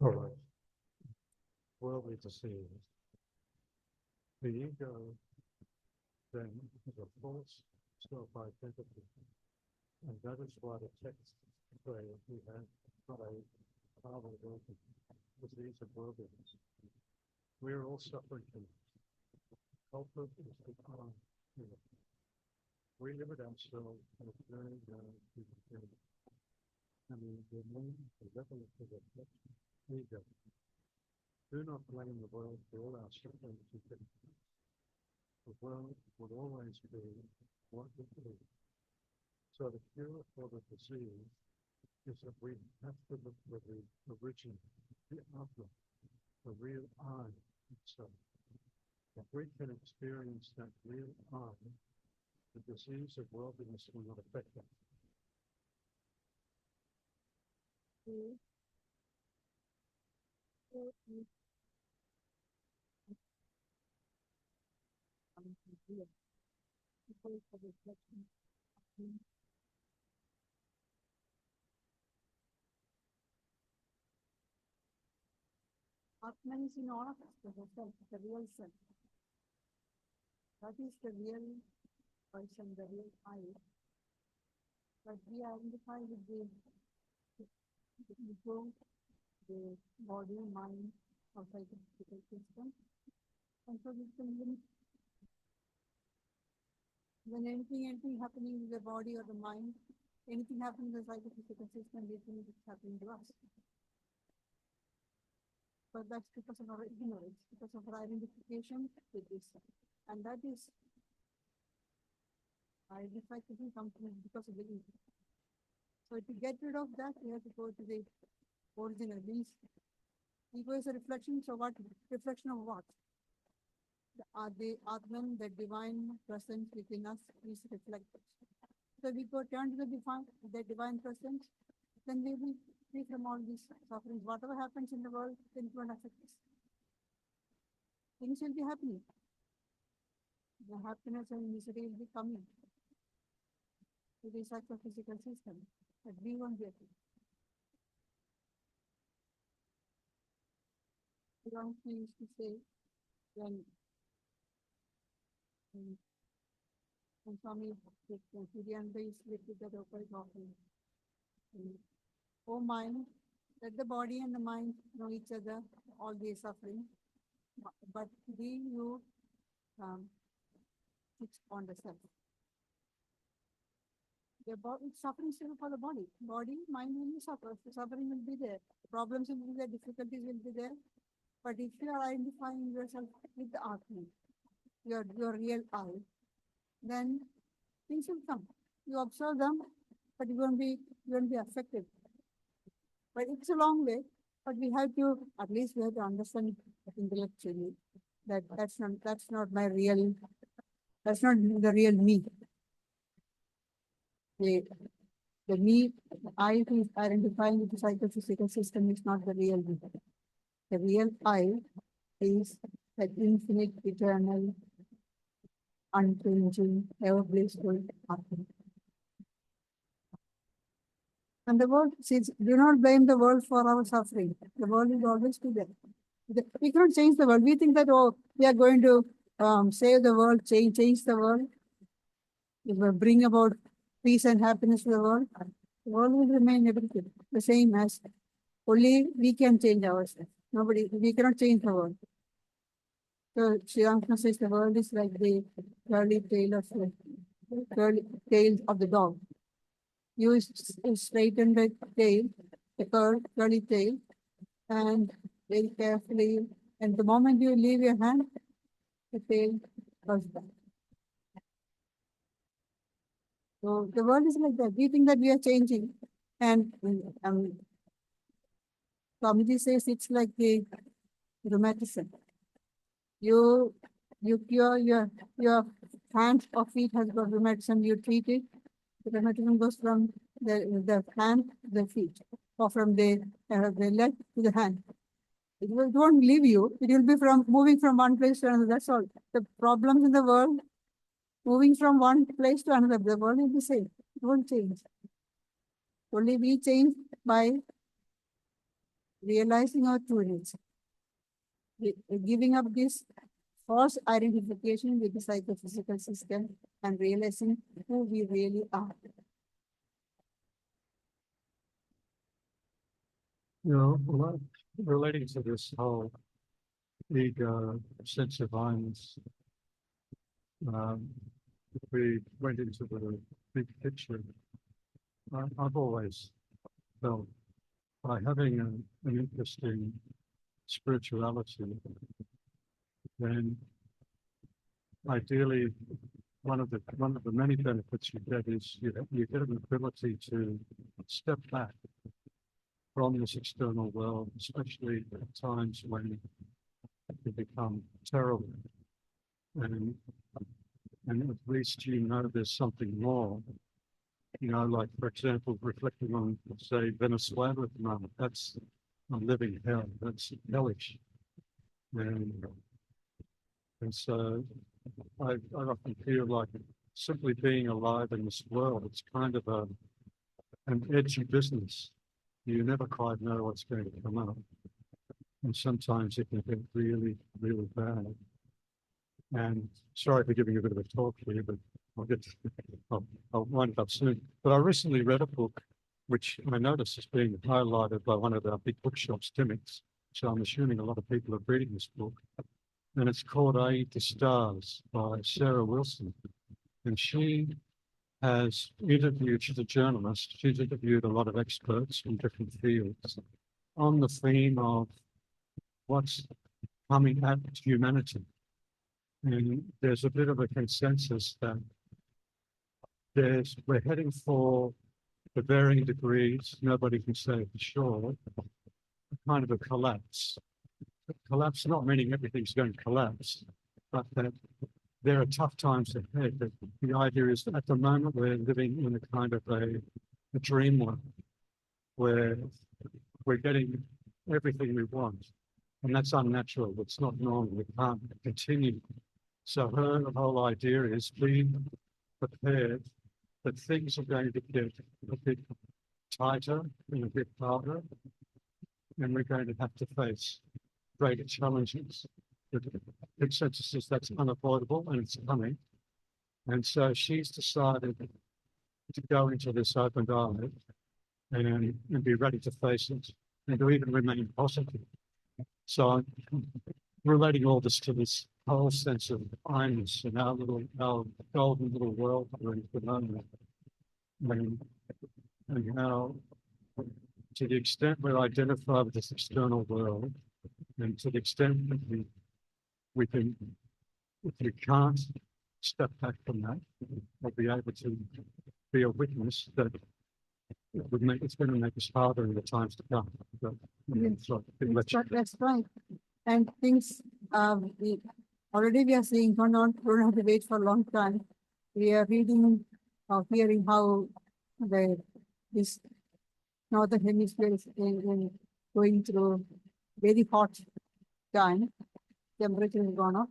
All right. Worldly deceived. The ego then is a false self-identity, and that is why the text say we have a power working disease of worldliness. We are all suffering from it. Culprit is the time. We limit ourselves and it's very difficult. I mean, the level of the reflection, ego. Do not blame the world for all our suffering. The world would always be what it is. So the cure for the disease is that we have to look for the original, the Atman, the real I itself. If we can experience that real I, the disease of worldliness will not affect us. Atman is in all of us, the self, the real self. That is the real person, the real I. But we identify with the ego, the body, mind, or psychological system. And so we can limit when anything happening in the body or the mind, anything happening in the psychological system, we think it's happening to us. But that's because of our ignorance, because of our identification with this. And that is identified to be something because of the ego. So to get rid of that, we have to go to the original. Means ego is a reflection, so what? Reflection of what? The Atman, the divine presence within us is reflected. So we go turn to the divine presence, then we will free from all these sufferings. Whatever happens in the world, then it won't affect us. Things will be happening. The happiness and misery will be coming to the psychophysical system, but we won't be affected. We used to say when Swami Vedanta is with the local offering. Oh mind, let the body and the mind know each other, all the suffering, but you fix on the self. The body, suffering still for the body. Body, mind will suffer. The suffering will be there. Problems will be there. Difficulties will be there. But if you are identifying yourself with the Atman, your real I, then things will come. You observe them, but you won't be affected. But it's a long way. But we have to understand intellectually that that's not my real. That's not the real me. The me, I who is identifying with the psychophysical system is not the real me. The real I is that infinite, eternal, unchanging, ever blissful Atman. And the world says, do not blame the world for our suffering. The world will always be there. We cannot change the world. We think that, we are going to save the world, change the world. We will bring about peace and happiness to the world. The world will remain everything, the same as only we can change ourselves. We cannot change the world. So Sri Ramakrishna says the world is like the curly tail of the dog. You straighten the tail, the curly tail, and very carefully. And the moment you leave your hand, the tail goes back. So the world is like that. We think that we are changing. And Swamiji says it's like the rheumatism. You cure your hand or feet has got rheumatism, you treat it. The rheumatism goes from the hand to the feet, or from the leg to the hand. It won't leave you. It will be moving from one place to another. That's all. The problems in the world, moving from one place to another, the world will be the same. It won't change. Only we change by realizing our true nature, giving up this false identification with the psychophysical system and realizing who we really are. You know, relating to this whole ego sense of I-ness, if we went into the big picture, I've always felt by having an interest in spirituality, then ideally one of the many benefits you get is you get an ability to step back from this external world, especially at times when it become terrible, and at least you know there's something more. You know, like for example, reflecting on, say, Venezuela at the moment, that's a living hell. That's hellish, and so I often feel like simply being alive in this world, it's kind of an edgy business. You never quite know what's going to come up, and sometimes it can get really, really bad. And sorry for giving you a bit of a talk here, but I'll wind it up soon. But I recently read a book which I noticed is being highlighted by one of our big bookshops, Timmins. So I'm assuming a lot of people are reading this book. And it's called I Eat the Stars by Sarah Wilson. And she has interviewed, she's a journalist, she's interviewed a lot of experts from different fields on the theme of what's coming at humanity. And there's a bit of a consensus that we're heading for, to varying degrees, nobody can say for sure, a kind of a collapse. Collapse not meaning everything's going to collapse, but that there are tough times ahead. That the idea is that at the moment we're living in a kind of a dream world where we're getting everything we want. And that's unnatural. It's not normal. We can't continue. So her whole idea is being prepared that things are going to get a bit tighter and a bit harder, and we're going to have to face greater challenges. The consensus is that's unavoidable and it's coming. And so she's decided to go into this open-eyed and be ready to face it and to even remain positive. So I'm relating all this to this whole sense of I-ness in our golden little world we're in at the moment. And how, to the extent we're identified with this external world, and to the extent that we can, if we can't step back from that, we'll be able to be a witness that it's going to make us harder in the times to come. But, That's right. And things, already we are seeing, don't have to wait for a long time. We are reading or hearing how this northern hemisphere is going through very hot time. Temperature has gone up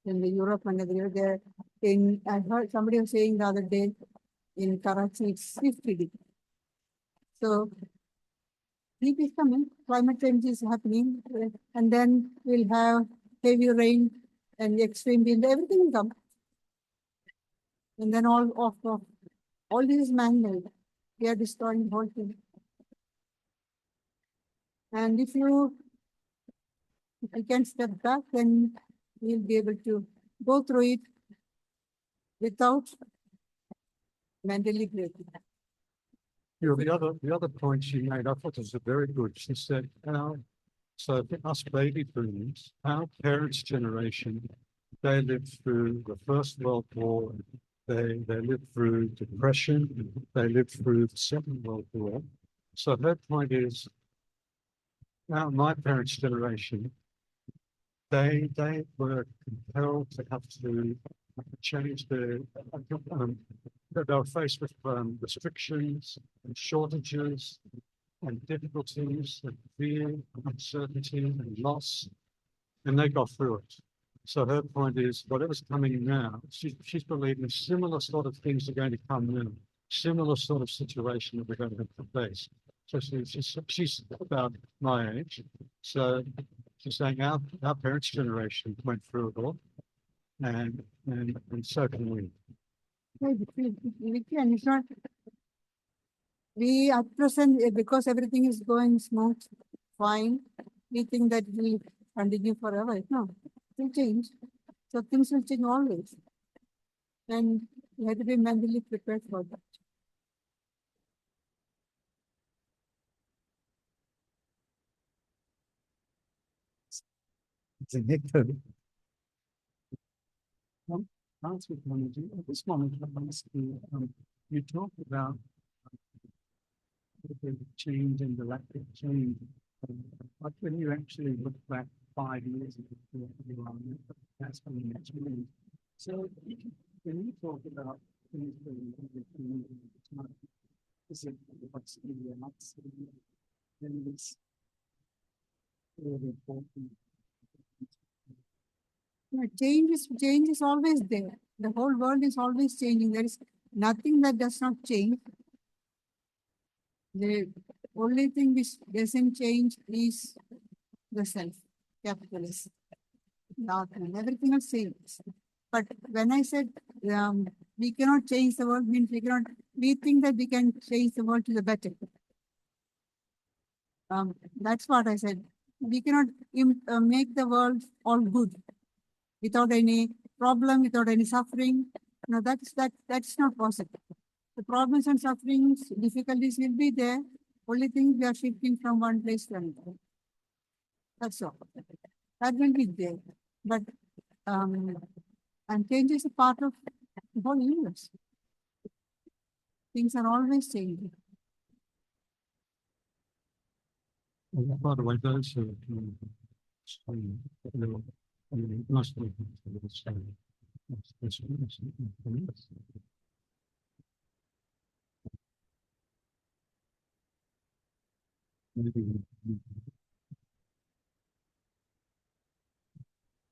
in the Europe and everywhere. I heard somebody was saying the other day in Karachi it's 50 degrees. So heat is coming, climate change is happening, and then we'll have heavy rain and extreme wind, everything will come. And then all this is man-made. We are destroying the whole thing. And if you can step back, then you'll be able to go through it without mentally breaking. You know, the other point she made, I thought was very good. She said, so us baby boomers, our parents' generation, they lived through the First World War, they lived through Depression, they lived through the Second World War. So her point is, my parents' generation, they were compelled to have to change their, they were faced with restrictions and shortages and difficulties and fear, uncertainty and loss, and they got through it. So her point is, whatever's coming now, she's believing similar sort of things are going to come now, similar sort of situation that we're going to have to face. So she's about my age. So she's saying our parents' generation went through it all, and so can we. We can. It's not. We at present, because everything is going smooth, fine. We think that it will continue forever. No, it will change. So things will change always, and we have to be mentally prepared for that. It's a victim. Last week, this one, you talked about the change in the electric change. But when you actually look back 5 years ago, that's when it's changed. So when you talk about things that is it what's the outside, then it's really important. Change is always there. The whole world is always changing. There is nothing that does not change. The only thing which doesn't change is the self, capitalist, Atman. Everything else changes. But when I said we cannot change the world, means we think that we can change the world to the better. That's what I said. We cannot make the world all good without any problem, without any suffering. No, that's not possible. The problems and sufferings, difficulties will be there. Only thing we are shifting from one place to another. That's all. That will be there. But and change is a part of the whole universe. Things are always changing. By the way, those who must be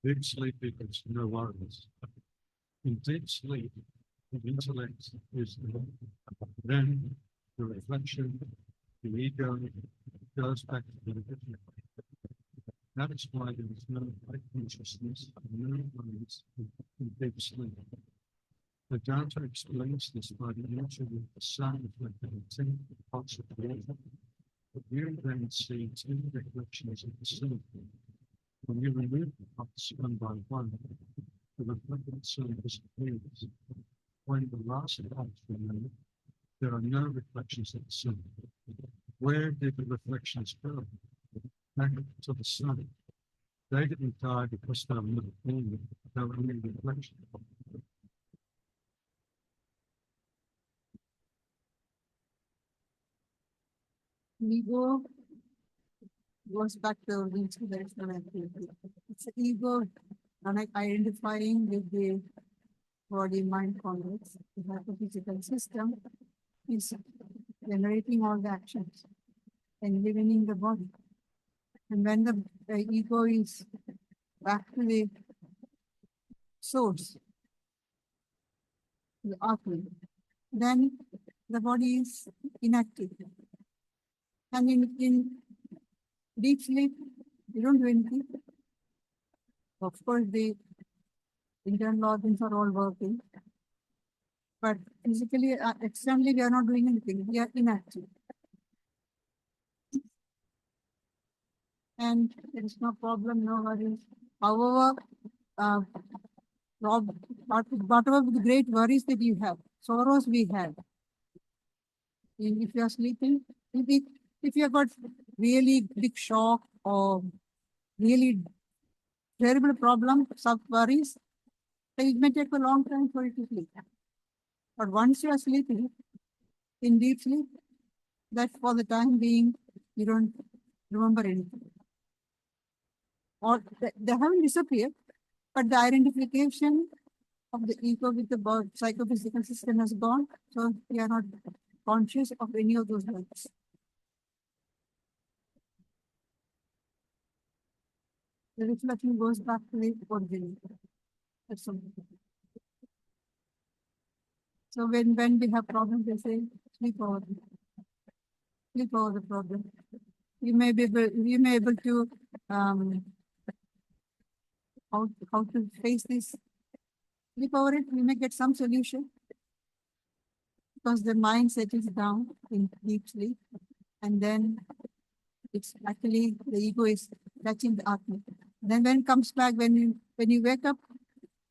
deep sleep equals no worries. In deep sleep, the intellect is then the reflection, the ego goes back to the beginning. That is why there is no consciousness, no worries in deep sleep. Vedanta explains this by the nature of the sun reflected in 10 parts of water. But you then see 2 reflections of the sun. When you remove the parts one by one, the reflected sun disappears. When the last part is removed, there are no reflections of the sun. Where did the reflections go? Back to the sun. They didn't die because they were not born, they were only reflections. Ego goes back to the inspirational activity. It's the ego identifying with the body-mind complex. The physical system is generating all the actions and living in the body. And when the ego is back to the source, the Atman, then the body is inactive. And in deep sleep, you don't do anything. Of course, the internal organs are all working. But physically, externally, we are not doing anything. We are inactive. And there is no problem, no worries. However, whatever the great worries that you have, sorrows we have. If you are sleeping, if you have got really big shock or really terrible problem, some worries, it may take a long time for it to sleep. But once you are sleeping, in deep sleep, that for the time being, you don't remember anything. Or they haven't disappeared, but the identification of the ego with the psychophysical system has gone, so we are not conscious of any of those words. The reflection goes back to the origin. That's all. So when we have problems, they say sleep over. Sleep over the problem. You may able to um, how to face this. Sleep over it. You may get some solution because the mind settles down in deep sleep, and then it's actually the ego is touching the Atman. Then when it comes back, when you wake up,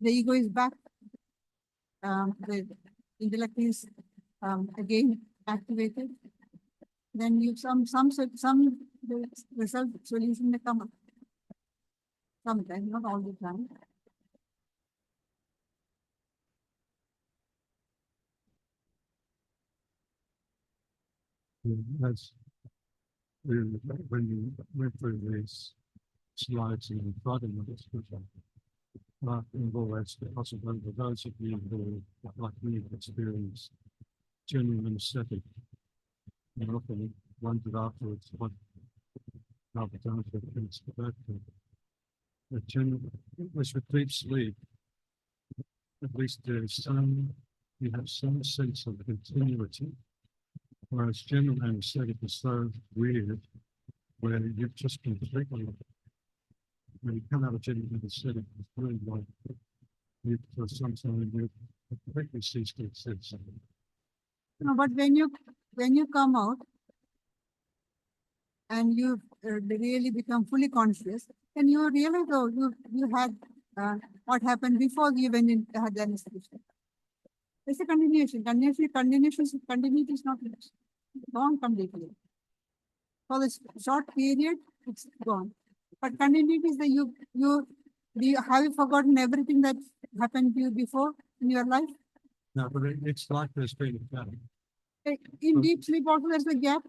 the ego is back. The intellect is again activated. Then you some the result solution may come up sometimes, not all the time. That's when you went through these slides in front of us, that involves the possibility for those of you who, like me, have experienced genuine anesthetic, and often wondered afterwards what other benefits for that. The genuine, was with deep sleep, at least there's you have some sense of continuity, whereas general anesthetic is so weird, where you've just completely, when you come out of general anesthetic, it's really like you, for some time, you completely cease to exist. No, but when you come out and you really become fully conscious, then you realize, oh, you had what happened before you when you had the anesthesia. It's a continuation. Continuity is not gone completely. For this short period, it's gone. But continuity is that have you forgotten everything that happened to you before in your life? No, but it's like there's been a gap. In deep sleep also there's a gap.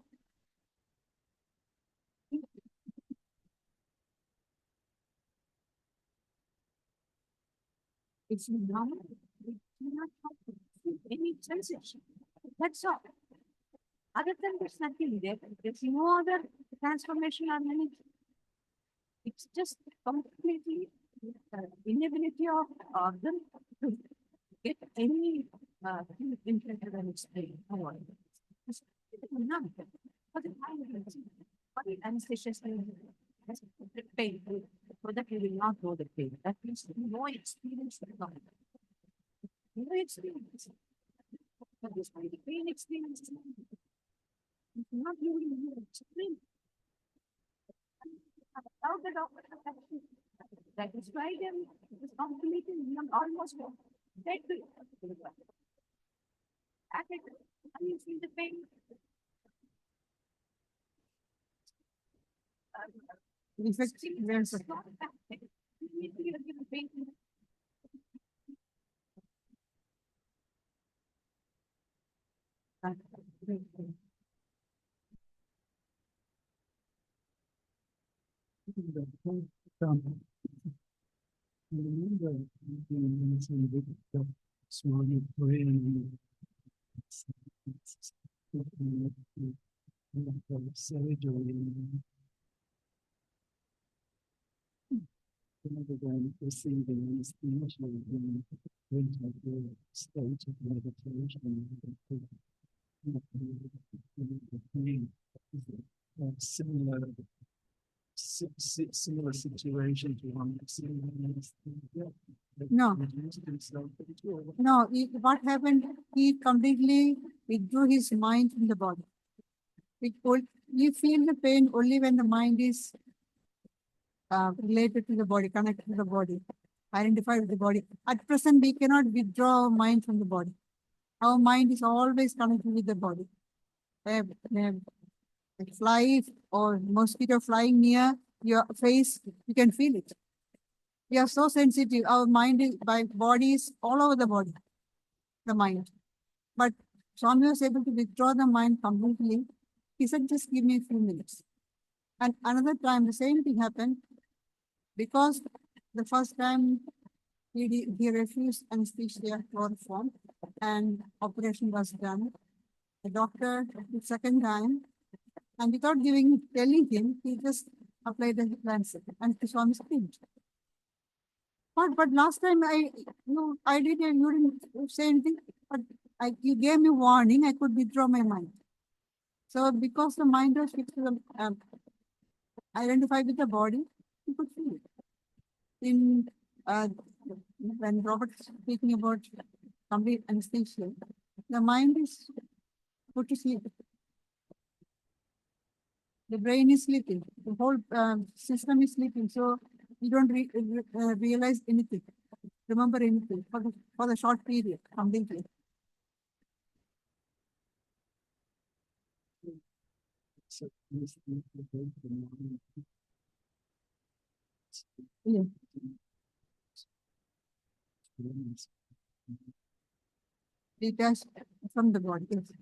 It's normal. It's not any sensation. That's all. Other than there's nothing there. There's no other transformation or anything. It's just completely inability of organ to get any implanted and explained. None. But the anesthesia has pain, so that you will not know the pain. That means no experience at all. No experience. But this might be pain experience. Not you will explain. How the doctor that is why them is completely almost dead to it. At it, and you feel the pain. Effect there's a pain. Remember, you mentioned the small brain surgery. Rather than receiving this initial state of meditation, similar similar situation to one No. No, what happened? He completely withdrew his mind from the body. You feel the pain only when the mind is related to the body, connected to the body, identified with the body. At present, we cannot withdraw our mind from the body. Our mind is always connected with the body. A fly or mosquito flying near your face, you can feel it. We are so sensitive. Our mind is by body is all over the body, the mind. But Swami was able to withdraw the mind completely. He said, just give me a few minutes. And another time, the same thing happened because the first time he refused anesthesia chloroform and operation was done. The doctor, the second time, and without telling him, he just applied the lancet and Swami screamed. But last time I did, you didn't say anything, but you gave me warning, I could withdraw my mind. So because the mind was fixed to the, identified with the body, you could feel it. In when Robert is speaking about complete anesthesia, the mind is put to sleep. The brain is sleeping. The whole system is sleeping. So you don't realize anything, remember anything for the short period completely. Yeah. Detached from the body. Yes.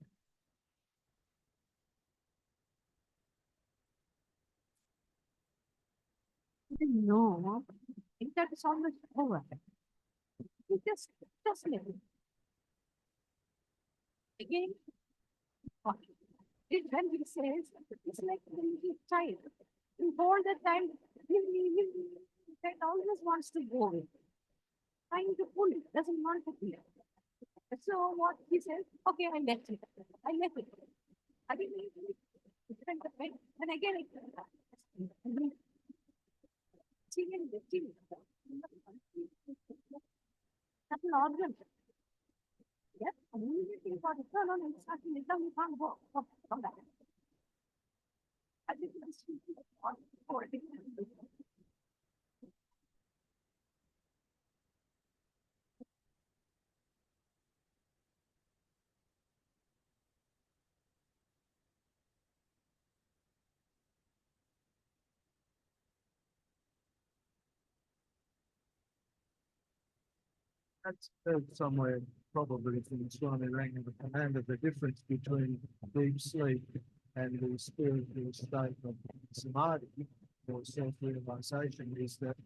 No, that is almost over. You just let it. Again, when he says, it's like when he's child. In all the time, that always wants to go away. Trying to pull it, doesn't want to be. So what he says, okay, I left it. I left it. I didn't leave it. And again, that's an organ. Yes, immediately for the no, no, it's not in the tongue, you can't go. Come back. I think it's That's somewhere probably from Swami Ranga, the command of the difference between deep sleep and the spiritual state of samadhi or self-realization is that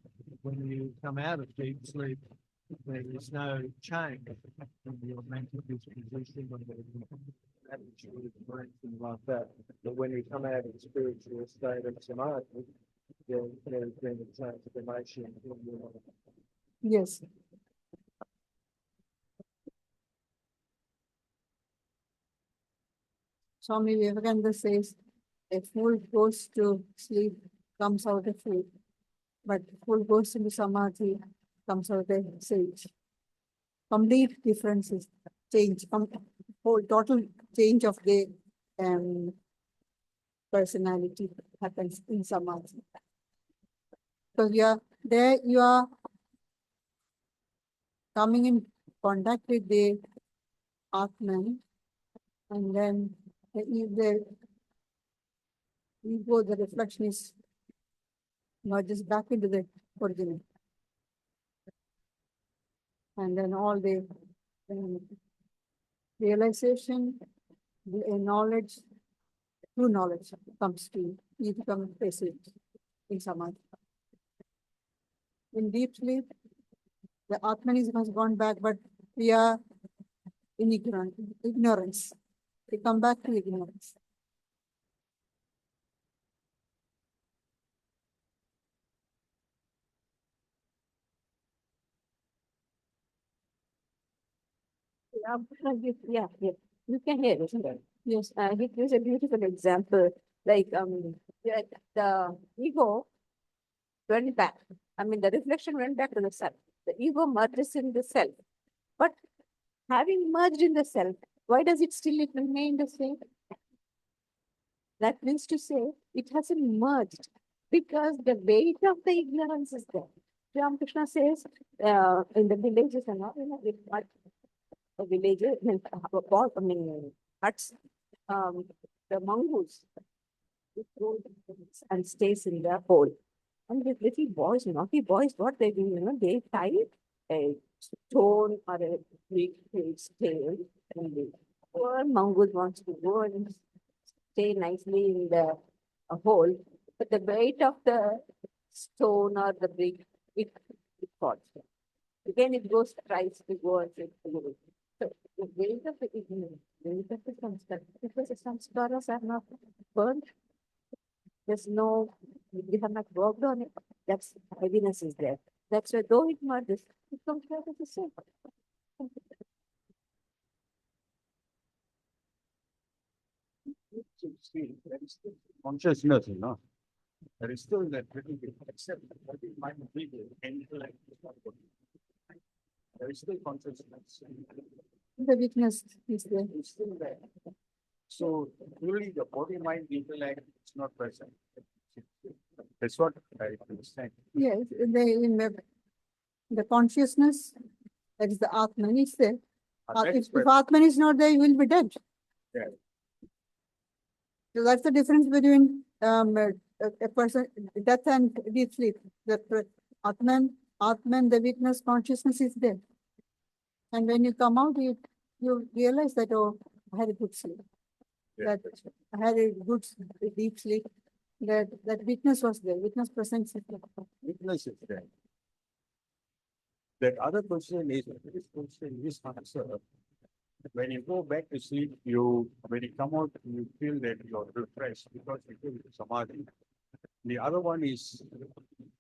when you come out of deep sleep, there is no change in your mental disposition or your attitude or anything like that. But when you come out of the spiritual state of samadhi, there's been a transformation in your life. Yes. Swami Vivekananda says, a fool goes to sleep, comes out a fool, but a fool goes into samadhi, comes out a sage. Complete differences, change, whole total change of the personality happens in samadhi. Because you are coming in contact with the Atman, and then the ego, the reflection is merges back into the original. And then all the realization, the knowledge, true knowledge comes to you. You become passive in samadhi. In deep sleep, the Atmanism has gone back, but we are in ignorance. We come back to ignorance. Yeah, you can hear it. Yes, he gives a beautiful example. Like the ego went back. I mean, the reflection went back to the self. The ego merges in the self. But having merged in the self, why does it still remain the same? That means to say it hasn't merged because the weight of the ignorance is there. Ramakrishna says in the villages and all, the villages, I mean, huts, the mongoose goes and stays in their hole. And the little boys, naughty boys, what they do, they tie a stone or a big tail, and the poor mongoose wants to go and stay nicely in the hole, but the weight of the stone or the brick, it falls. Again, it goes, tries to go and take the wood. So the weight of the ignorance, weight of the samskara, because the samskaras are not burnt, there's no, we have not worked on it, that's heaviness is there. That's why though it merges, it comes back as the same. See, there is still consciousness, you know. There is still that little bit, except that it might be the intellect. There is still consciousness. The weakness is there. It's still there. So really the body mind intellect is not present. That's what I understand. Yes, the consciousness, that is the Atman, is there. That is If Atman is not there, you will be dead. Yeah. So that's the difference between a person, death and deep sleep. The Atman, the weakness, consciousness is there. And when you come out, you realize that, oh, I had a good sleep. Yeah, That I had a good deep sleep. That weakness was there. Weakness presence is there. weakness is there. That other question is, this question is answer. When you go back to sleep, when you come out, you feel that you're refreshed because you feel samadhi. The other one is,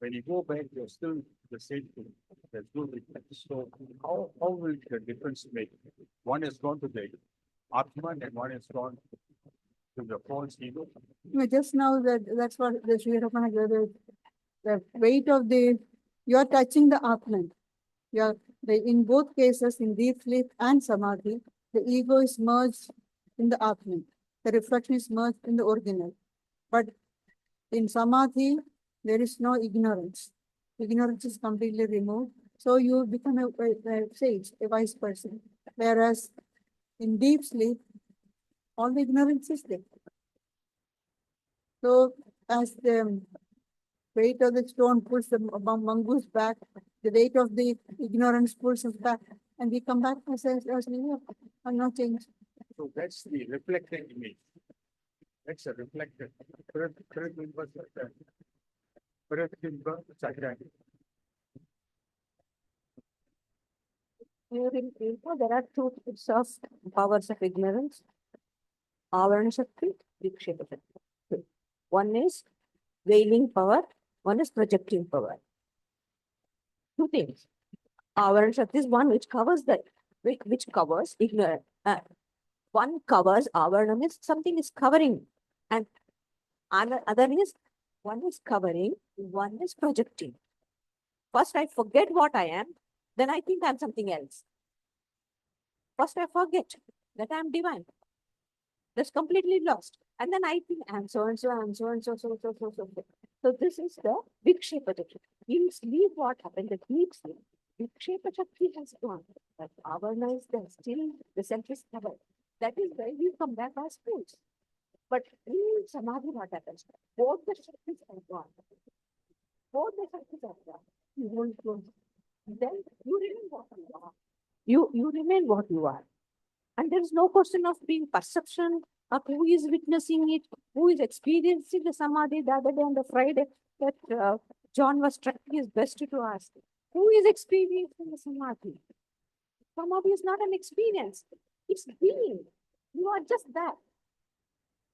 when you go back, you're still the same thing. There's no difference. So how will the difference make? One has gone to the Atman and one has gone to the false ego. Just now that's what the Ajayaprana gave, the weight of you are touching the Atman. In both cases, in deep sleep and samadhi, the ego is merged in the Atman. The reflection is merged in the original. But in samadhi, there is no ignorance. Ignorance is completely removed. So you become a sage, a wise person. Whereas in deep sleep, all the ignorance is there. So as the weight of the stone pulls the mongoose back, the weight of the ignorance pulls us back, and we come back as we are not changed. So that's the reflected image. That's a reflected. There are two types of powers of ignorance. Avarana Shakti, Vikshepa Shakti. One is veiling power, one is projecting power. Two things. Avarana Shakti is one which covers which covers ignorance. One covers Avarana means something is covering, and other is one is covering, one is projecting. First, I forget what I am, then I think I'm something else. First, I forget that I'm divine. That's completely lost. And then I think I'm so and so, I'm so and so, so. So this is the Vikshepa Shakti. In sleep, what happened? The deep sleep, Vikshepa Shakti has gone. But Avarana is there. Still, the self is covered. That is why we come back as fools. But in Samadhi, what happens? Both the Shaktis are gone. Both the Shaktis are gone. You hold close. Then you remain what you are. You remain what you are. And there is no question of being perception of who is witnessing it, who is experiencing the Samadhi. The other day on the Friday, that John was trying his best to ask, who is experiencing the Samadhi? Samadhi is not an experience. It's being. You are just that.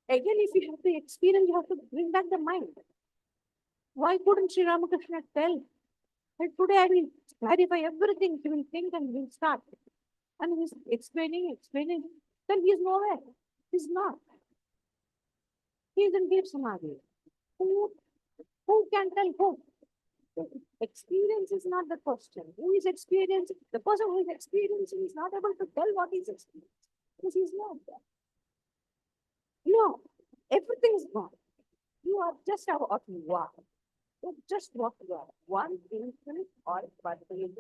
Again, if you have the experience, you have to bring back the mind. Why couldn't Sri Ramakrishna tell that today I will clarify everything, he will think and will start. And he's explaining, then he's nowhere. He's not. He's in deep samadhi. Who can tell who? Experience is not the question. Who is experiencing? The person who is experiencing is not able to tell what he's experiencing because he's not there. No, everything is gone. You are just what you are. You're just what you are. One infinite or particular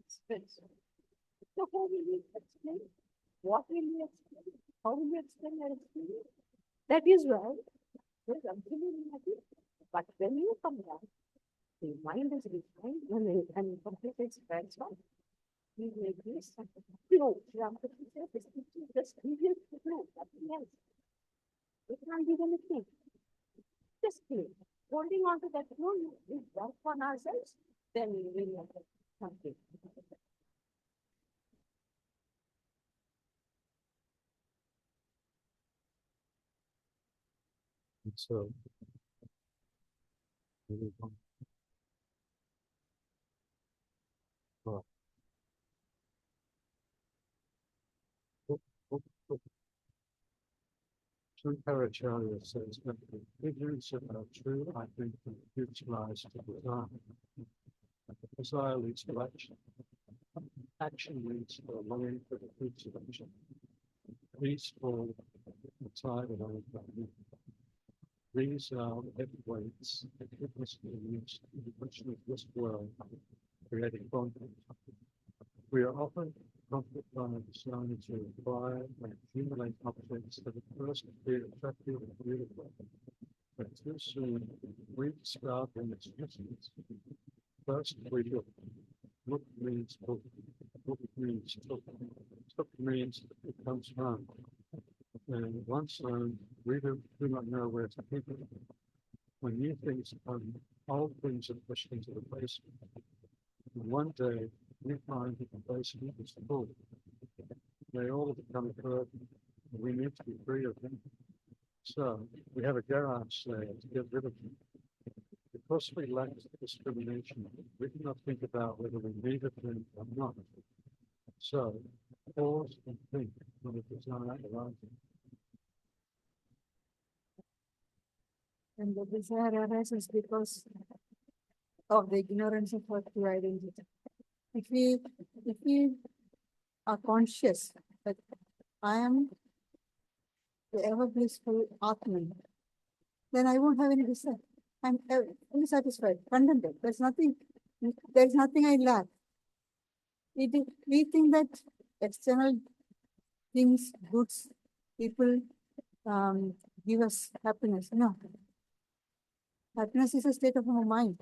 experience. So how will you explain? What will you explain? How will you explain your experience? That is why there's absolutely nothing. But when you come back, the mind is refined and completely transformed. You make this flow. Ramakrishna said, this is just previous flow, nothing else. It can't be anything. Just flow. Holding on to that flow, we work on ourselves, then we will have something. So, Sri Karacharya says that the ignorance about true, I think, gives rise to desire. Desire leads to action. Action leads to a longing for the fruits of action. These fall the tide of our value. These are the heavy weights that witness the use in the question of this world, creating conflict. We are often conflict on a desire to acquire and accumulate objects that at first appear attractive and beautiful, but too soon rediscover in its useless. First we look. Look means look. Look means took. Took means it comes home. And once we do not know where to keep it. When new things come, old things are pushed into the basement. And one day we find that the basement is full. They all become a burden, and we need to be free of them. So we have a garage sale to get rid of them. Because we lack discrimination, we do not think about whether we need a thing or not. So pause and think when a desire arises. And the desire arises because of the ignorance of our true identity. If we are conscious that I am the ever blissful Atman, then I won't have any desire. I'm fully satisfied, contented. There's nothing I lack. We think that external things, goods, people give us happiness. No. Happiness is a state of our mind.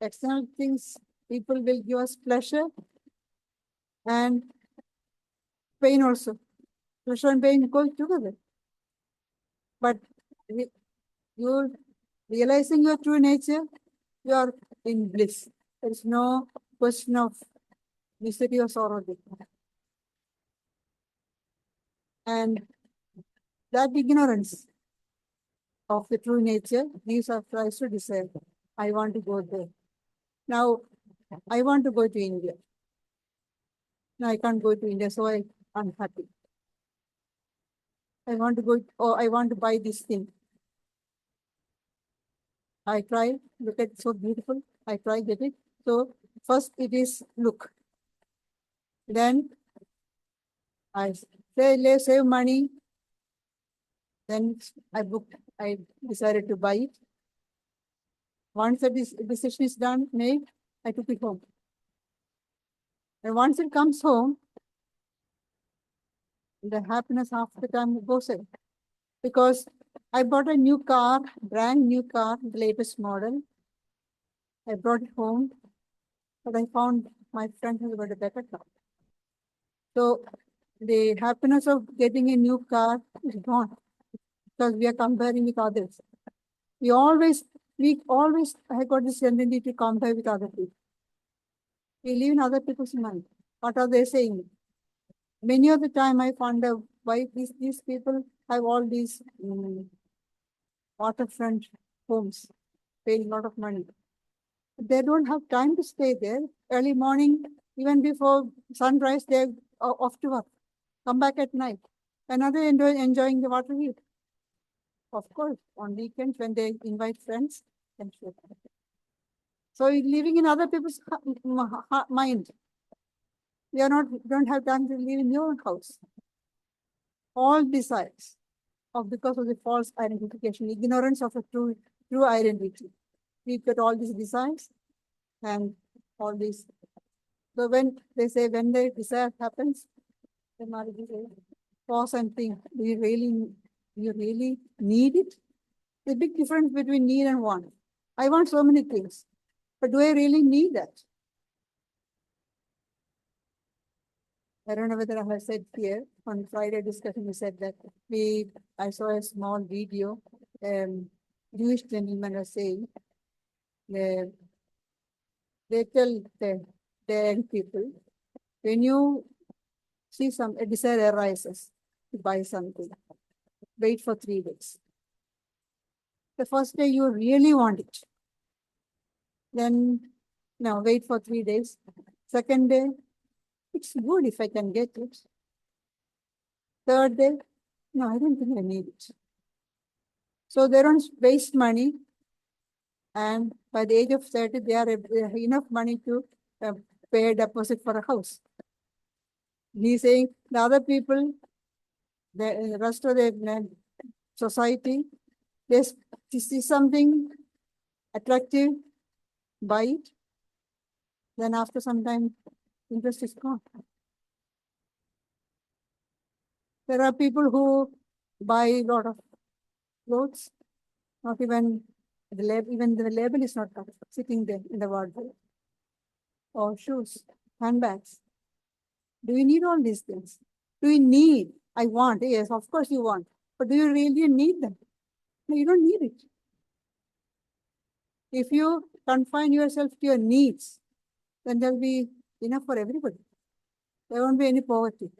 External things, people will give us pleasure and pain also. Pleasure and pain go together. But you're realizing your true nature, you are in bliss. There is no question of misery or sorrow. And that ignorance of the true nature gives us rise to desire. I want to go there. Now, I want to go to India. Now, I can't go to India, so I'm unhappy. I want to go, or I want to buy this thing. I try, look at it, so beautiful. I try, get it. So, first it is look. Then I say, save money. Then I decided to buy it. Once the decision is done, made, I took it home. And once it comes home, the happiness half the time goes away. Because I bought a new car, brand new car, the latest model. I brought it home, but I found my friend has got a better car. So the happiness of getting a new car is gone because we are comparing with others. We always have got this tendency to compare with other people. We live in other people's mind. What are they saying? Many of the time I wonder why these people have all these waterfront homes, paying a lot of money. They don't have time to stay there. Early morning, even before sunrise, they're off to work. Come back at night. Another enjoying the water view. Of course, on weekends when they invite friends, then sure. So living in other people's mind. You don't have time to live in your own house. All desires because of the false identification, ignorance of a true identity. We've got all these desires and all these. So when they say when the desire happens, the Maharaji says, pause and think, do you really need it? The big difference between need and want. I want so many things, but do I really need that? I don't know whether I have said here on Friday discussion, we said that I saw a small video, Jewish gentlemen are saying, they tell the young people, when you see a desire arises to buy something, wait for 3 days. The first day you really want it. Then, now wait for 3 days. Second day, it's good if I can get it. Third day, No, I don't think I need it. So they don't waste money, and by the age of 30, they have enough money to pay a deposit for a house. He's saying the other people, the rest of the society, they see something attractive, buy it, then after some time, interest is gone. There are people who buy a lot of clothes, not even even the label is not sitting there in the wardrobe. Or shoes, handbags. Do we need all these things? Do we need? I want. Yes, of course you want. But do you really need them? No, you don't need it. If you confine yourself to your needs, then there'll be enough for everybody. There won't be any poverty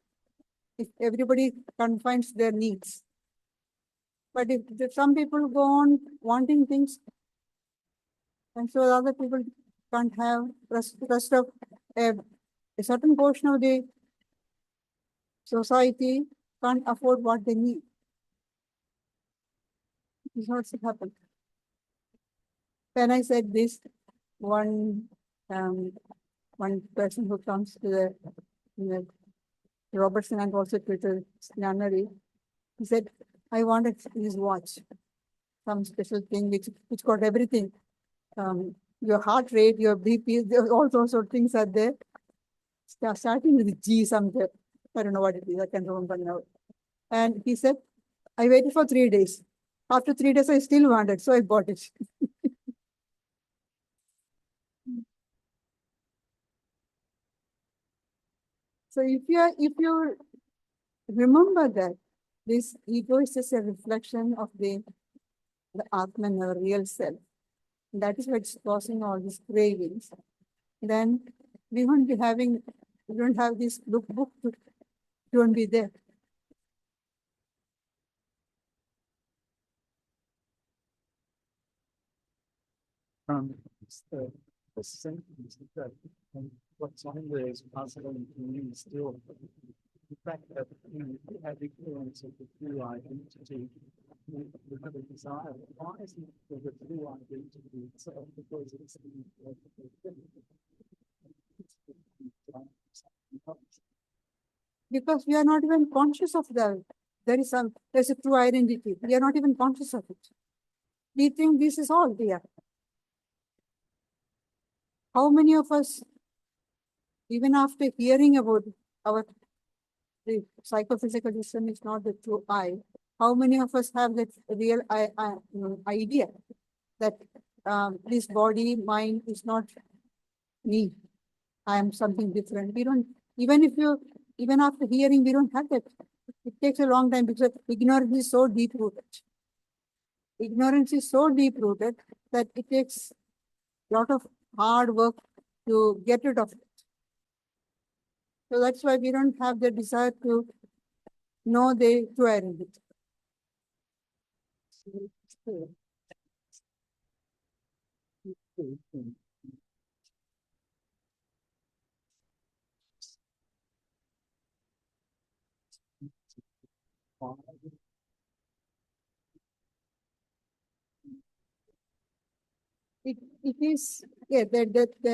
if everybody confines their needs. But if some people go on wanting things, and so other people can't have rest of a certain portion of the society can't afford what they need. This is what's happened. When I said this, one one person who comes to the Robertson and also to the Nunnery, he said, I wanted his watch, some special thing which got everything. Your heart rate, your BP, all sorts of things are there. Starting with G something. I don't know what it is, I can't remember now. And he said, I waited for 3 days. After 3 days, I still wanted, so I bought it. So if you remember that this ego is just a reflection of the Atman, our real self, that is what's causing all these cravings, then we won't be having, we don't have this book to, won't be there. It's the sentence that what's on there is possible and can still. The fact that you have ignorance of the true identity, you have a desire. Why isn't the true identity itself? Because it's Because we are not even conscious of that. There's a true identity. We are not even conscious of it. We think this is all we are. How many of us, even after hearing about the psychophysical system is not the true I, how many of us have that real idea that this body, mind is not me. I am something different. We don't, even after hearing, we don't have that. It takes a long time because ignorance is so deep rooted. Ignorance is so deep rooted that it takes a lot of hard work to get rid of it. So that's why we don't have the desire to know the true identity. It is, yeah, the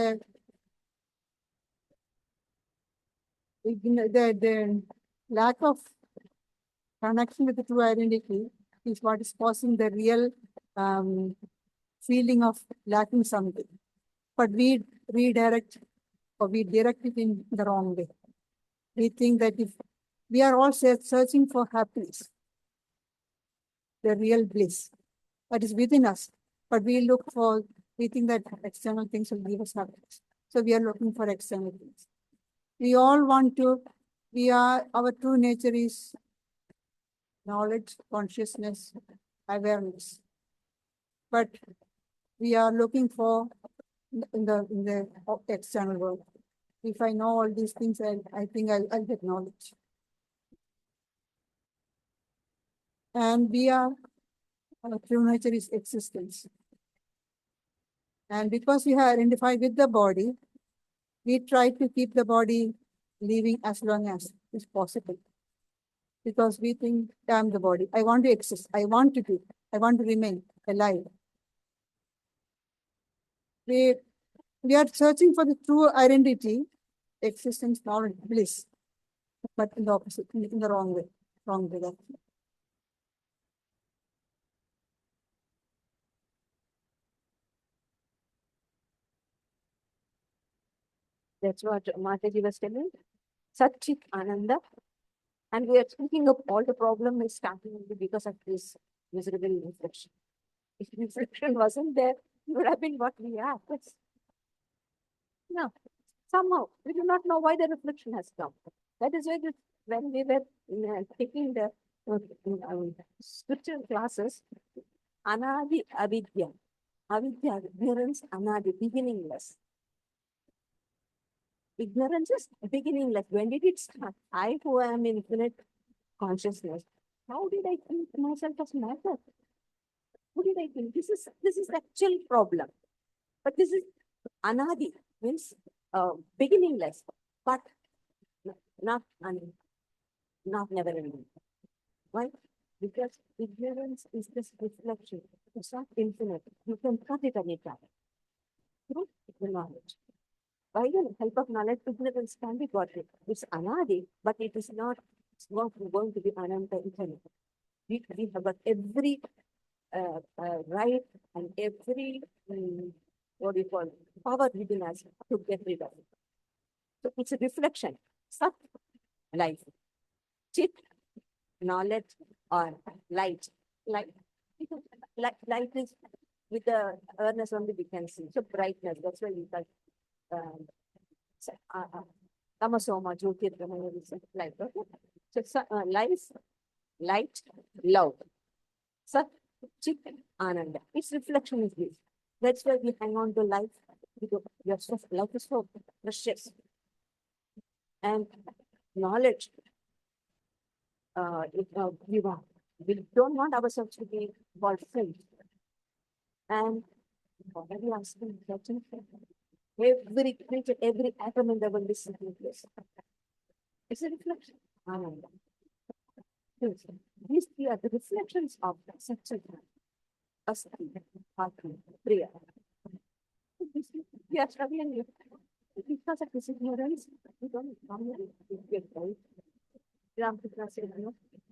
lack of connection with the true identity is what is causing the real feeling of lacking something. But we redirect or we direct it in the wrong way. We think that if we are all searching for happiness, the real bliss that is within us, but we think that external things will give us happiness. So we are looking for external things. We all want to, our true nature is knowledge, consciousness, awareness. But we are looking for in the external world. If I know all these things, I think I'll get knowledge. And our true nature is existence. And because we have identified with the body, we try to keep the body living as long as is possible. because we think I'm the body. I want to exist. I want to be. I want to remain alive. We, we are searching for the true identity, existence, knowledge, bliss, but in the opposite, in the wrong way. Wrong way. That's what Mataji was telling. Satchit Ananda. And we are thinking of all the problem is starting only because of this miserable reflection. If reflection wasn't there, it would have been what we are. But no, somehow we do not know why the reflection has come. That is why when we were taking the spiritual classes, Anadi Avidya. Avidya, ignorance, Anadi, beginningless. Ignorance is beginningless. When did it start? I who am infinite consciousness. How did I think myself as matter? Who did I think? This is the actual problem. But this is Anadi, means beginningless, but not not never ending. Why? Because ignorance is this reflection. It's not infinite. You can cut it anytime. Through the knowledge. By the help of knowledge, ignorance can be got it. It's Anadi, but it is not, it's not going to be Ananta infinite. We have got every right and every what do you call power within us to get rid of it. So it's a reflection. Sat, life. Chit, knowledge, or light. Light. Light is with the awareness only we can see. So brightness. That's why we call Tamasoma, Jyotirgamaya, light. Okay? So light, love. Sat, Chit, Ananda. Its reflection is this. That's why we hang on to life. Because life is so precious. And knowledge, we don't want ourselves to be fulfilled. And already asking, every creature, every atom in the world is sitting place. It's a reflection. Ananda. These three are the reflections of such a Asti, Atman, Priya. We are struggling with because of this ignorance, we don't get right. Ramkrishna said,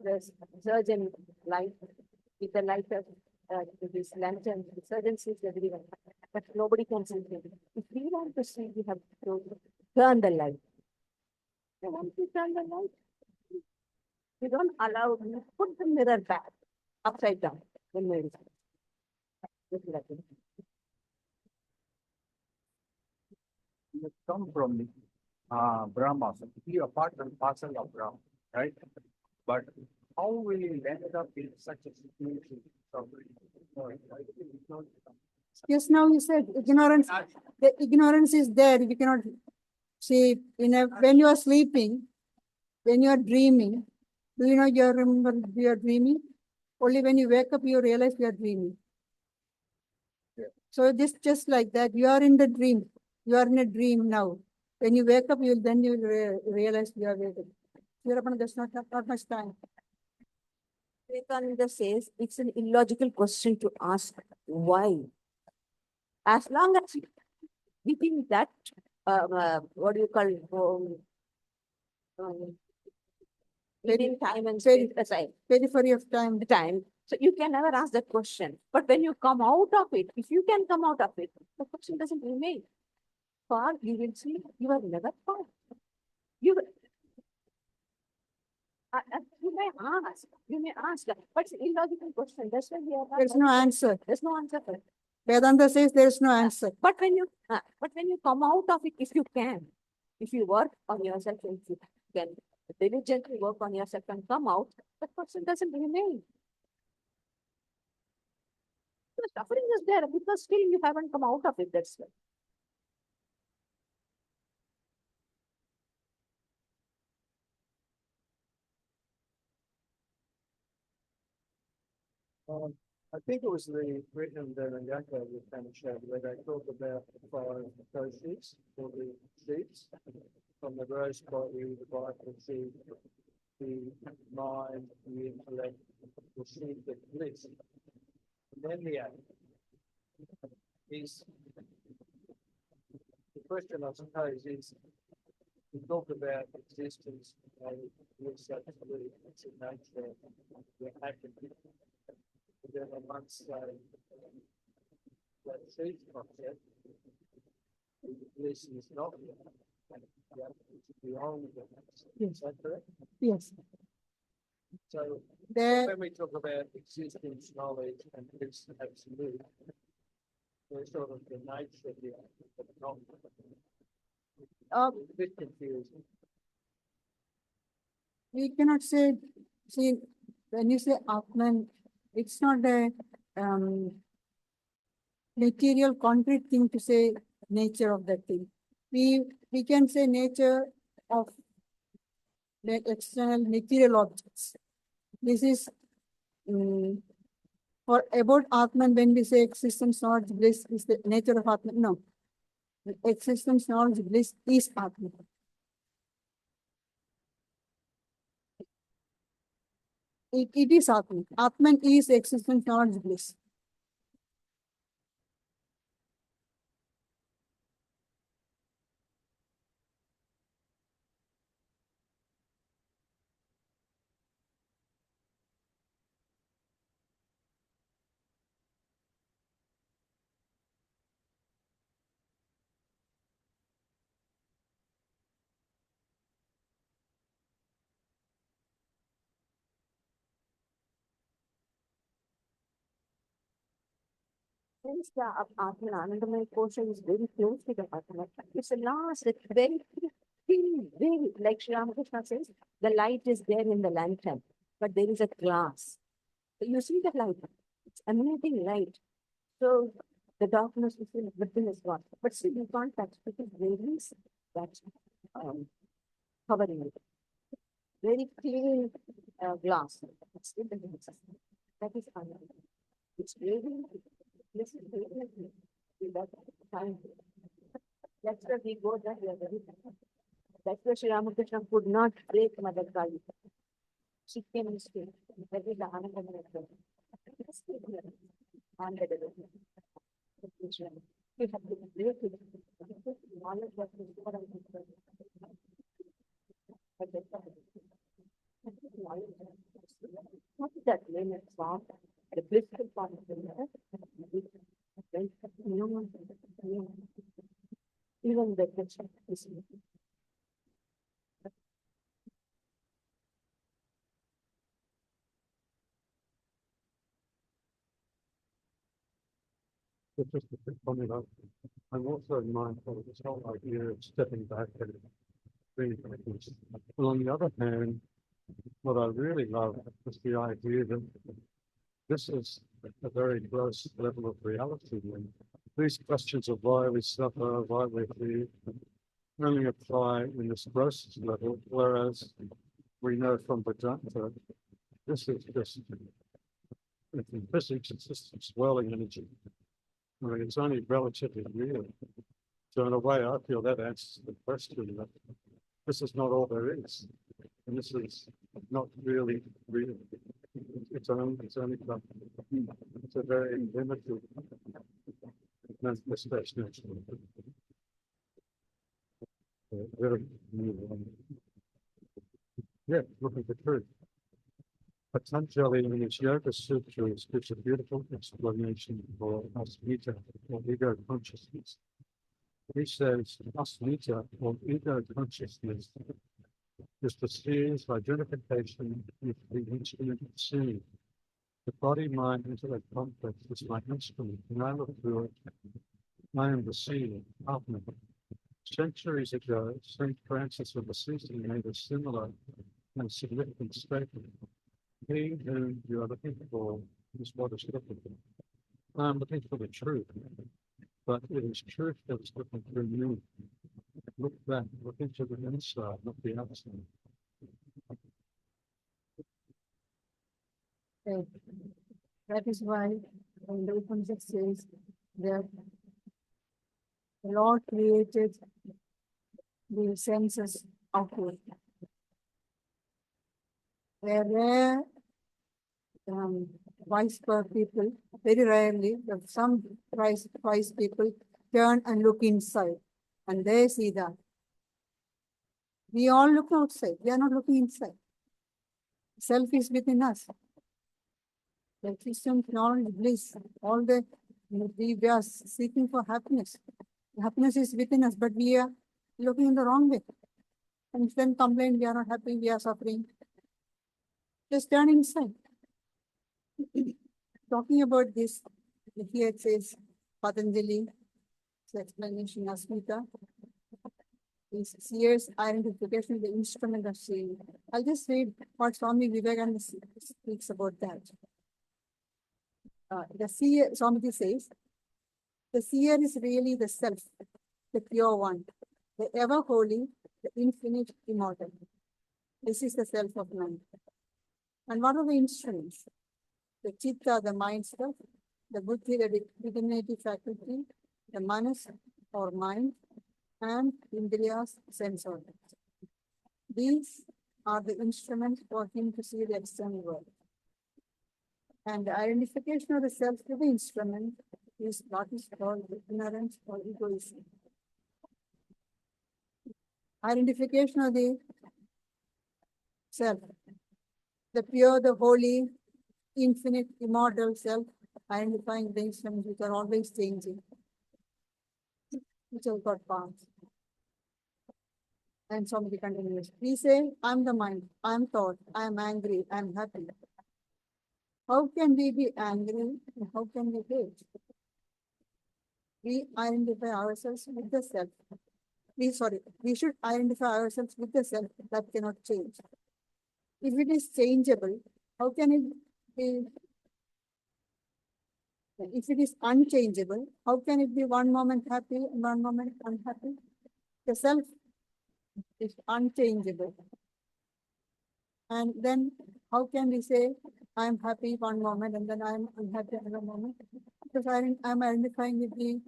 there's surge in light, with the light of this lantern, the surgeon sees everyone, but nobody can see him. If we want to see, we have to turn the light. We want to turn the light. We don't allow, put the mirror back, upside down, when we're You come from the Brahma, so you are part and parcel of Brahma, right? But how will you end up in such a situation? Yes, now you said ignorance. The ignorance is there. You cannot see when you are sleeping, when you are dreaming. Do you know you remember you are dreaming? Only when you wake up, you realize you are dreaming. Yeah. So this just like that, you are in the dream. You are in a dream now. When you wake up, you realize you are waking. There's not much time. Vivekananda says it's an illogical question to ask why. As long as we think that, what do you call, within time and space aside, Periphery of time. time. So you can never ask that question. But when you come out of it, if you can come out of it, the question doesn't remain. For you will see you are never far. You may ask, but it's an illogical question. That's why we are not. There's no answer. There's no answer for it. Vedanta says there is no answer. But when you come out of it, if you can, if you work on yourself, if you can diligently work on yourself and come out, that person doesn't remain. The suffering is there because still you haven't come out of it. That's why. I think it was the written Vedanta you kind of shared, where I talked about for those sheets, for the sheets, from the rose body, the Bible seed, the mind, the intellect, receive the bliss. And then the act is, the question I suppose is, we talk about existence and it's absolute, it's a nature, we're happy. But then amongst that truth concept, bliss is not it's beyond that. Yes. Is that correct? Yes. So There, when we talk about existence, knowledge, and bliss absolute, there's sort of the nature of the act, but not uh, a bit confusing. we cannot say, see, when you say Atman, it's not a material concrete thing to say nature of that thing. We can say nature of the external material objects. This is for about Atman, when we say existence, knowledge, bliss is the nature of Atman. No. Existence, knowledge, bliss is Atman. It is Atman. Atman is existence, knowledge, bliss. Since the Atman Anandamaya portion is very close to the Atman, it's a last, it's very thin, very, like Sri Ramakrishna says, the light is there in the lantern, but there is a glass. So you see the light, it's emanating light. So the darkness is within is gone. But still you can't touch because there is that covering it. Very clean glass. It's still the that is Anand. It's really, this is really that time. That's why we go that we are very. That's why Sri Ramakrishna could not break Mother Kali. She came and stayed. That is the Anandamaya. And you have to break it. Knowledge that is what I think. Not that limit form, the blissful part of the matter, even the picture is It's just a bit funny, though. I'm also mindful of this whole idea of stepping back and being things. Well, on the other hand, what I really love is the idea that this is a very gross level of reality. And these questions of why we suffer, why we fear, only apply in this gross level, whereas we know from Vedanta, this is just, in physics, it's just swirling energy. I mean, it's only relatively real. So in a way, I feel that answers the question that this is not all there is. And this is not really real. It's only it's a very limited manifestation actually. Very new. Yeah, looking for truth. Patanjali in his Yoga Sutras gives a beautiful explanation for asmita, or ego consciousness. He says asmita, or ego consciousness, is the sphere's identification with the instrument of seeing. The body, mind, intellect complex is my instrument, and I look through it. I am the seer, Atman. Centuries ago, St. Francis of Assisi made a similar and significant statement. He whom you are looking for is what is looking for. I'm looking for the truth, but it is truth that is looking through you. Look back, look into the inside, not the outside. That is why when the Upanishad says that the Lord created the senses outward. They're rare, wise people, very rarely, but some wise people turn and look inside and they see that. We all look outside, we are not looking inside. Self is within us. The existence, knowledge, bliss, all the we are seeking for happiness. Happiness is within us, but we are looking in the wrong way. And then complain, we are not happy, we are suffering. Just turn inside. Talking about this, here it says Patanjali, explanation Asmita, is seer's identification of the instrument of seeing. I'll just read what Swami Vivekananda speaks about that. The seer, Swamiji says, the seer is really the self, the pure one, the ever holy, the infinite immortal. This is the self of man. And what are the instruments? The chitta, the mind stuff, the buddhi, the determinative faculty, the manas or mind, and indriyas, sense organs. These are the instruments for him to see the external world. And the identification of the self to the instrument is what is called ignorance or egoism. Identification of the self, the pure, the holy, infinite, immortal self, identifying the instruments which are always changing, which have got parts. And somebody continues. We say, I'm the mind, I'm thought, I'm angry, I'm happy. How can we be angry and how can we hate? We identify ourselves with the self. We should identify ourselves with the self that cannot change. If it is changeable, how can it be? If it is unchangeable, how can it be one moment happy and one moment unhappy? The self is unchangeable. And then how can we say, I'm happy one moment and then I'm unhappy another moment? Because I'm identifying with the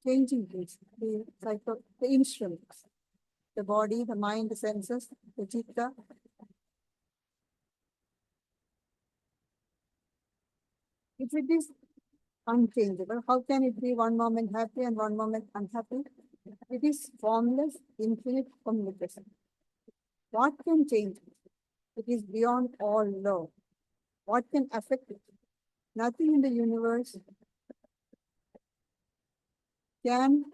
changing things, the instruments, the body, the mind, the senses, the chitta. If it is unchangeable, how can it be one moment happy and one moment unhappy? It is formless, infinite communication. What can change it? It is beyond all law. What can affect it? Nothing in the universe can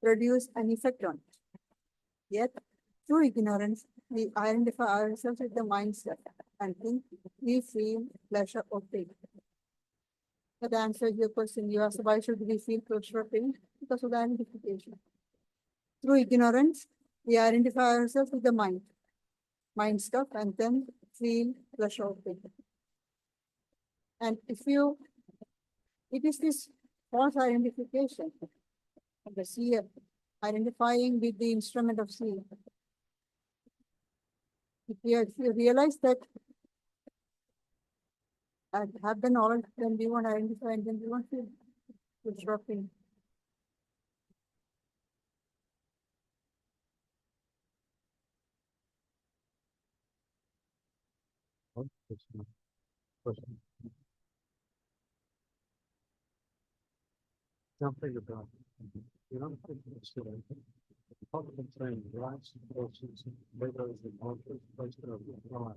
produce an effect on it. Yet, through ignorance, we identify ourselves with the mindset and think we feel pleasure or pain. That answers your question. You asked, why should we feel pleasure or pain? Because of the identification. Through ignorance, we identify ourselves with the mind stuff, and then feel pleasure or pain. And it is this false identification of the seer, identifying with the instrument of seeing. If you realize that I have done all, then we won't identify and then we won't feel pleasure or pain. Question. Something about, you don't think it's public contain rights, forces, potatoes, and monsters placed over the line.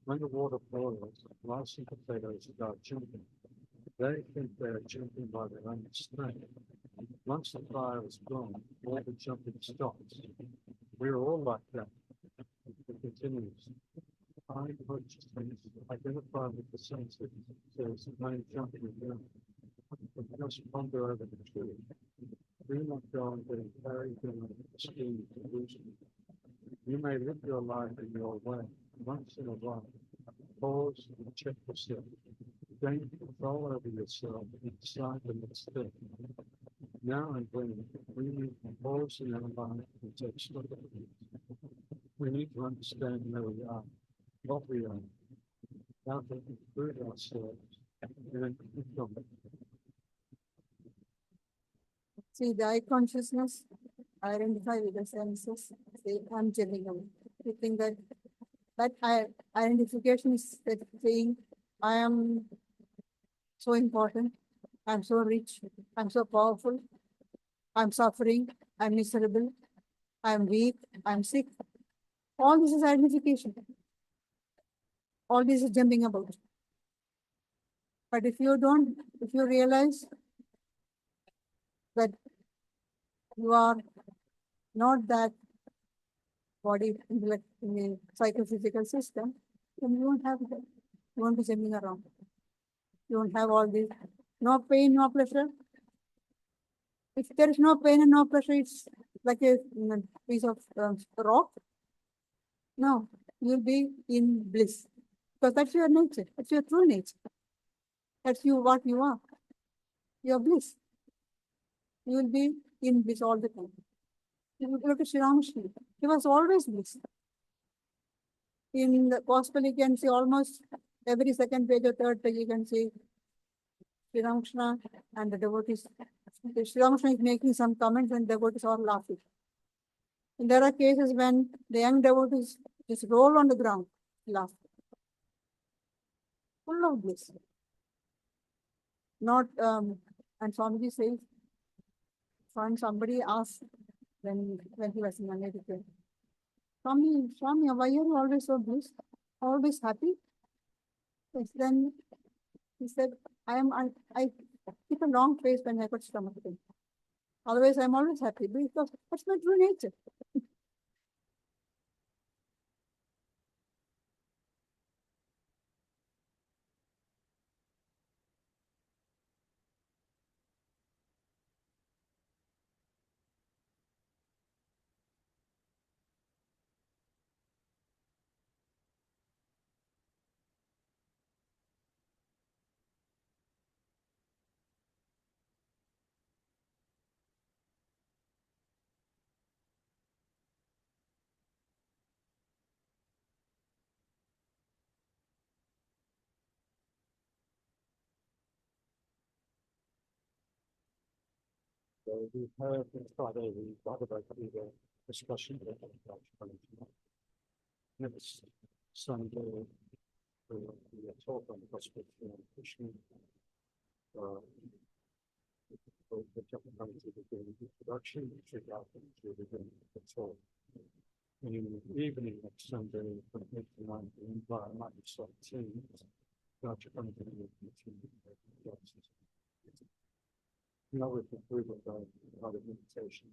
When the water boils, rice and potatoes start jumping. They think they are jumping by their own strength. Once the fire is gone, all the jumping stops. We're all like that. It continues. I consciousness identify with the senses, says mind jumping again. Just ponder over the truth. Do not go on getting carried in the scheme of illusion. You may live your life in your way, once in a while. Pause and check yourself. Gain control over yourself inside the next step. Now and then, we need to pause in our life and take stock of it. We need to understand where we are, what we are, how to improve ourselves, and from it. See, the eye consciousness identify with the senses. Say, I'm jelling away. You think that that identification is saying, I am so important, I'm so rich, I'm so powerful, I'm suffering, I'm miserable, I'm weak, I'm sick. All this is identification. All this is jumping about. But if you realize that you are not that body, intellect in a psychophysical system, then you won't have that. You won't be jumping around. You won't have all this. No pain, no pleasure. If there is no pain and no pleasure, it's like a piece of rock. No, you'll be in bliss. Because that's your nature. That's your true nature. That's what you are. You're bliss. You will be in bliss all the time. You look at Sri Ramakrishna. He was always bliss. In the gospel, you can see almost every second page or third page, you can see Sri Ramakrishna and the devotees. Sri Ramakrishna is making some comments and devotees are laughing. And there are cases when the young devotees just roll on the ground, laugh. Full of bliss. Not, and Swamiji says, somebody asked when he was in America, Swami, why are you always so blissed? Always happy? Yes, then he said, I keep a long face when I got stomach pain. Otherwise, I'm always happy because that's my true nature. So we heard on Friday, we got about the discussion next Sunday, we talk on the gospel of Krishna. The coming to the introduction, check out to the talk. In the evening next Sunday from 8 to 9 p.m. via Microsoft Teams, Dr. coming to the meeting. Now with the approval of the invitation.